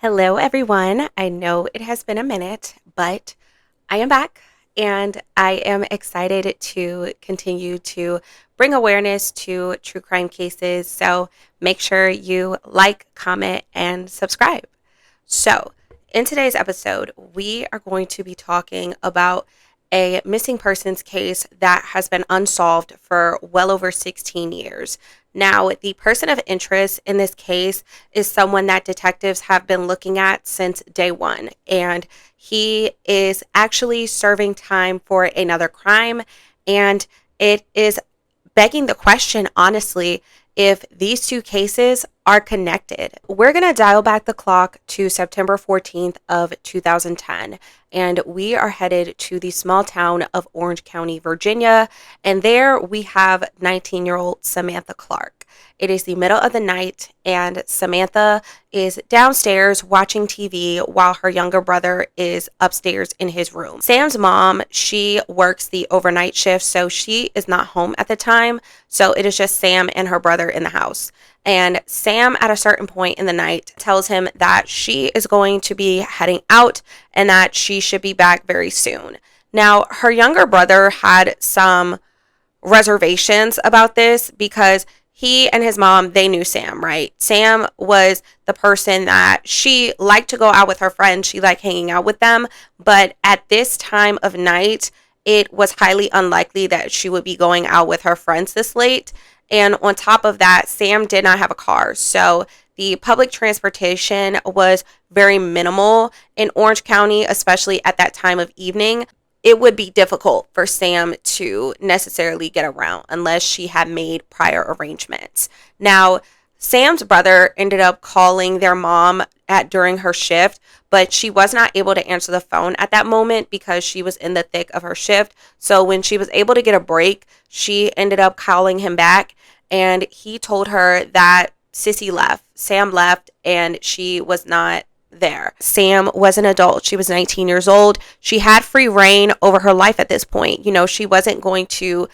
Hello, everyone. I know it has been a minute, but I am back and I am excited to continue to bring awareness to true crime cases. So make sure you like, comment, and subscribe. So, in today's episode, we are going to be talking about a missing persons case that has been unsolved for well over 16 years. Now, the person of interest in this case is someone that detectives have been looking at since day one, and he is actually serving time for another crime. And it is begging the question, honestly, if these two cases are connected. We're going to dial back the clock to September 14th of 2010, and we are headed to the small town of Orange County, Virginia, and there we have 19-year-old Samantha Clarke. It is the middle of the night, and Samantha is downstairs watching TV while her younger brother is upstairs in his room. Sam's mom, she works the overnight shift, so she is not home at the time. So it is just Sam and her brother in the house. And Sam, at a certain point in the night, tells him that she is going to be heading out and that she should be back very soon. Now, her younger brother had some reservations about this because he and his mom, they knew Sam, right? Sam was the person that she liked to go out with her friends. She liked hanging out with them. But at this time of night, it was highly unlikely that she would be going out with her friends this late. And on top of that, Sam did not have a car. So the public transportation was very minimal in Orange County, especially at that time of evening. It would be difficult for Sam to necessarily get around unless she had made prior arrangements. Now, Sam's brother ended up calling their mom during her shift, but she was not able to answer the phone at that moment because she was in the thick of her shift. So when she was able to get a break, she ended up calling him back, and he told her that Sissy left, Sam left, and she was not there. Sam was an adult. She was 19 years old. She had free reign over her life at this point. She wasn't going to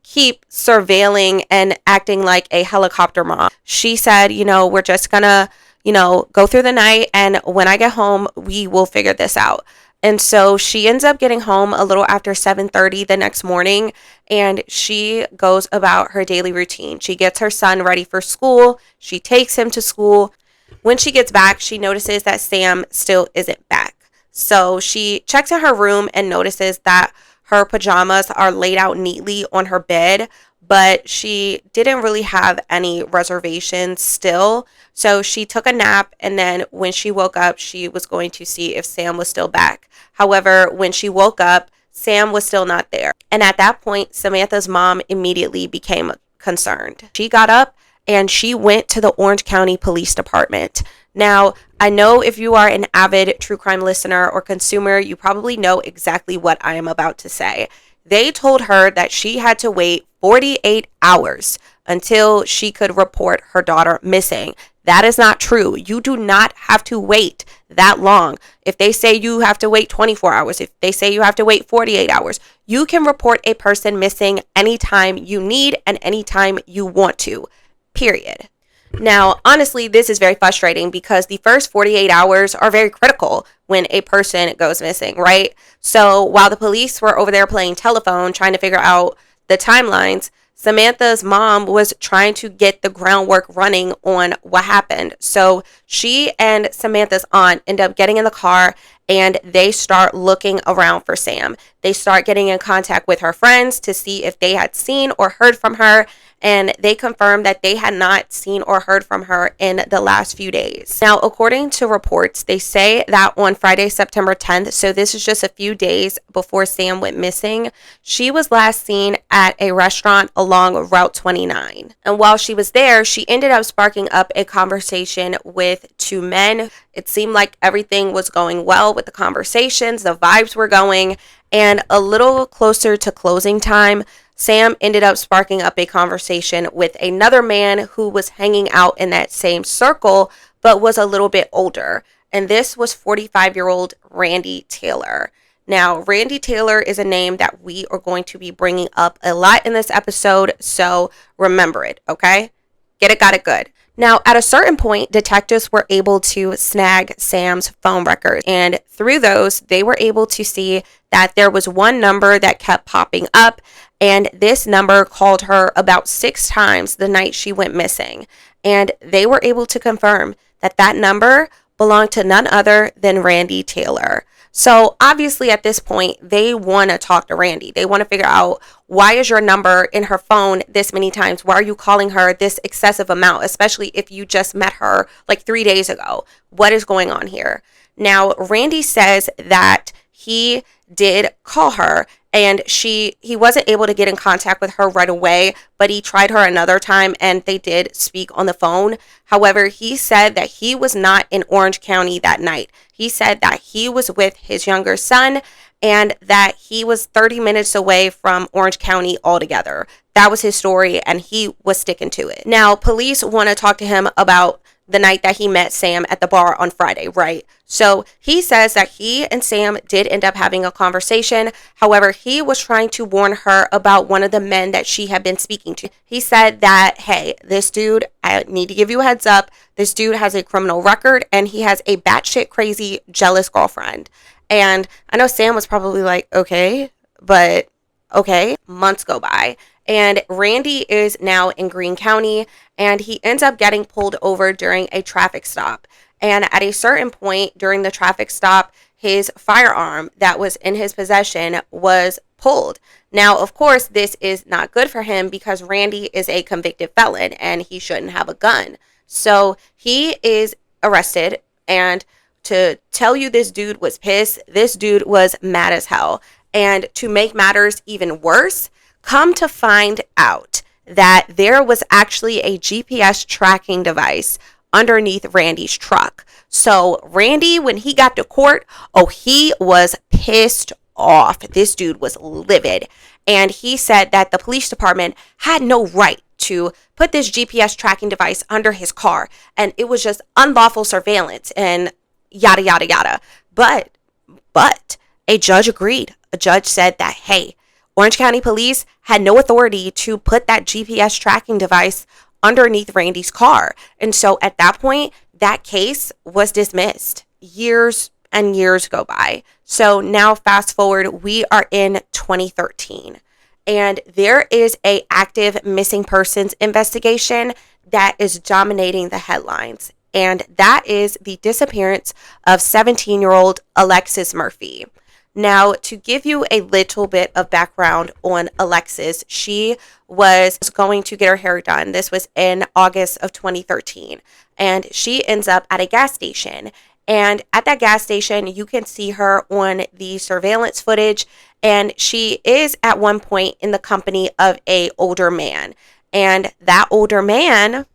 keep surveilling and acting like a helicopter mom. She said, we're just gonna, go through the night, and when I get home, we will figure this out. And so she ends up getting home a little after 7:30 the next morning, and she goes about her daily routine. She gets her son ready for school. She takes him to school. When she gets back, she notices that Sam still isn't back. So she checks in her room and notices that her pajamas are laid out neatly on her bed, but she didn't really have any reservations still. So she took a nap, and then when she woke up, she was going to see if Sam was still back. However, when she woke up, Sam was still not there. And at that point, Samantha's mom immediately became concerned. She got up and she went to the Orange County Police Department. Now, I know if you are an avid true crime listener or consumer, you probably know exactly what I am about to say. They told her that she had to wait 48 hours until she could report her daughter missing. That is not true. You do not have to wait that long. If they say you have to wait 24 hours, if they say you have to wait 48 hours, you can report a person missing anytime you need and anytime you want to. Period. Now, honestly, this is very frustrating because the first 48 hours are very critical when a person goes missing, right? So while the police were over there playing telephone, trying to figure out the timelines, Samantha's mom was trying to get the groundwork running on what happened. So she and Samantha's aunt end up getting in the car, and they start looking around for Sam. They start getting in contact with her friends to see if they had seen or heard from her, and they confirmed that they had not seen or heard from her in the last few days. Now, according to reports, they say that on Friday, September 10th, so this is just a few days before Sam went missing, she was last seen at a restaurant along Route 29. And while she was there, she ended up sparking up a conversation with two men. It seemed like everything was going well with the conversations, the vibes were going, and a little closer to closing time, Sam ended up sparking up a conversation with another man who was hanging out in that same circle, but was a little bit older. And this was 45-year-old Randy Taylor. Now, Randy Taylor is a name that we are going to be bringing up a lot in this episode, so remember it, okay? Get it, got it, good. Now, at a certain point, detectives were able to snag Sam's phone records, and through those, they were able to see that there was one number that kept popping up, and this number called her about 6 times the night she went missing. And they were able to confirm that that number belonged to none other than Randy Taylor. So obviously at this point, they want to talk to Randy. They want to figure out, why is your number in her phone this many times? Why are you calling her this excessive amount, especially if you just met her like 3 days ago? What is going on here? Now, Randy says that he did call her, and he wasn't able to get in contact with her right away, but he tried her another time and they did speak on the phone. However, he said that he was not in Orange County that night. He said that he was with his younger son and that he was 30 minutes away from Orange County altogether. That was his story, and he was sticking to it. Now, police want to talk to him about the night that he met Sam at the bar on Friday, right? So he says that he and Sam did end up having a conversation. However, he was trying to warn her about one of the men that she had been speaking to. He said that, hey, this dude, I need to give you a heads up. This dude has a criminal record and he has a batshit crazy, jealous girlfriend. And I know Sam was probably like, okay, but okay. Months go by, and Randy is now in Greene County, and he ends up getting pulled over during a traffic stop. And at a certain point during the traffic stop, his firearm that was in his possession was pulled. Now, of course, this is not good for him because Randy is a convicted felon and he shouldn't have a gun. So he is arrested, and to tell you this dude was pissed, this dude was mad as hell. And to make matters even worse, come to find out that there was actually a GPS tracking device underneath Randy's truck. So Randy, when he got to court, oh, he was pissed off. This dude was livid. And he said that the police department had no right to put this GPS tracking device under his car. And it was just unlawful surveillance and yada, yada, yada. But a judge agreed. A judge said that, hey, Orange County Police had no authority to put that GPS tracking device underneath Randy's car. And so at that point, that case was dismissed. Years and years go by. So now fast forward, we are in 2013. And there is a active missing persons investigation that is dominating the headlines. And that is the disappearance of 17-year-old Alexis Murphy. Now, to give you a little bit of background on Alexis, she was going to get her hair done. This was in August of 2013. And she ends up at a gas station. And at that gas station, you can see her on the surveillance footage. And she is at one point in the company of an older man. And that older man,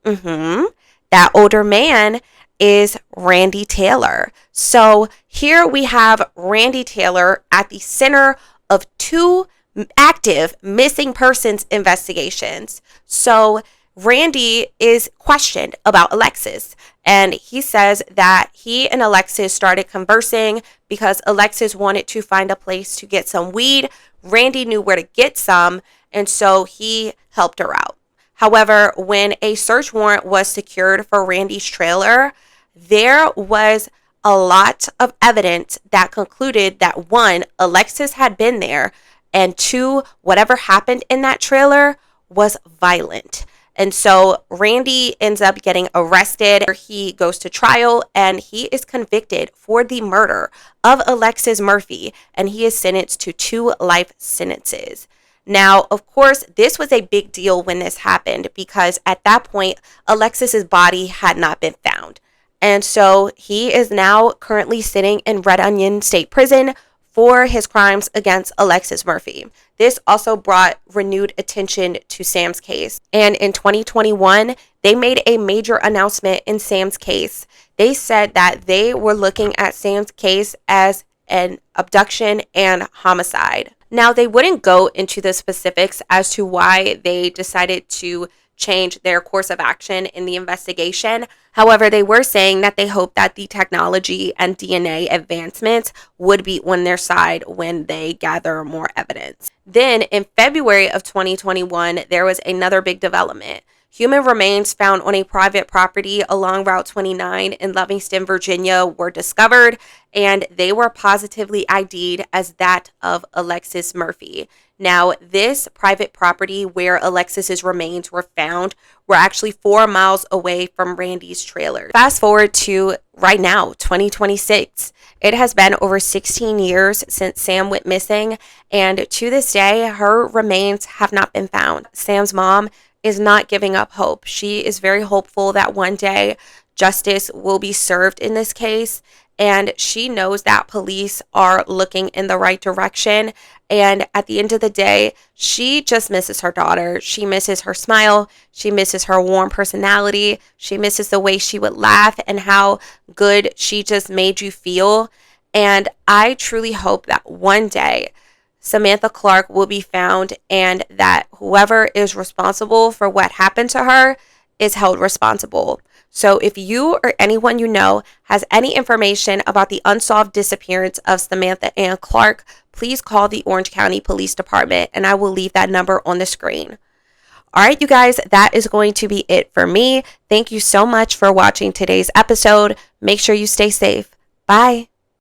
that older man is Randy Taylor. So here we have Randy Taylor at the center of 2 active missing persons investigations. So Randy is questioned about Alexis, and he says that he and Alexis started conversing because Alexis wanted to find a place to get some weed. Randy knew where to get some, and so he helped her out. However, when a search warrant was secured for Randy's trailer, there was a lot of evidence that concluded that 1, Alexis had been there, and 2, whatever happened in that trailer was violent. And so Randy ends up getting arrested. He goes to trial and he is convicted for the murder of Alexis Murphy, and he is sentenced to 2 life sentences. Now, of course, this was a big deal when this happened because at that point, Alexis's body had not been found. And so he is now currently sitting in Red Onion State Prison for his crimes against Alexis Murphy. This also brought renewed attention to Sam's case. And in 2021, they made a major announcement in Sam's case. They said that they were looking at Sam's case as an abduction and homicide. Now, they wouldn't go into the specifics as to why they decided to change their course of action in the investigation. However, they were saying that they hope that the technology and DNA advancements would be on their side when they gather more evidence. Then in February of 2021, there was another big development Human remains found on a private property along Route 29 in Livingston, Virginia were discovered, and they were positively ID'd as that of Alexis Murphy. Now, this private property where Alexis's remains were found were actually 4 miles away from Randy's trailer. Fast forward to right now, 2026. It has been over 16 years since Sam went missing, and to this day, her remains have not been found. Sam's mom is not giving up hope. She is very hopeful that one day justice will be served in this case. And she knows that police are looking in the right direction. And at the end of the day, she just misses her daughter. She misses her smile. She misses her warm personality. She misses the way she would laugh and how good she just made you feel. And I truly hope that one day Samantha Clarke will be found and that whoever is responsible for what happened to her is held responsible. So if you or anyone you know has any information about the unsolved disappearance of Samantha Ann Clarke, please call the Orange County Police Department, and I will leave that number on the screen. All right, you guys, that is going to be it for me. Thank you so much for watching today's episode. Make sure you stay safe. Bye.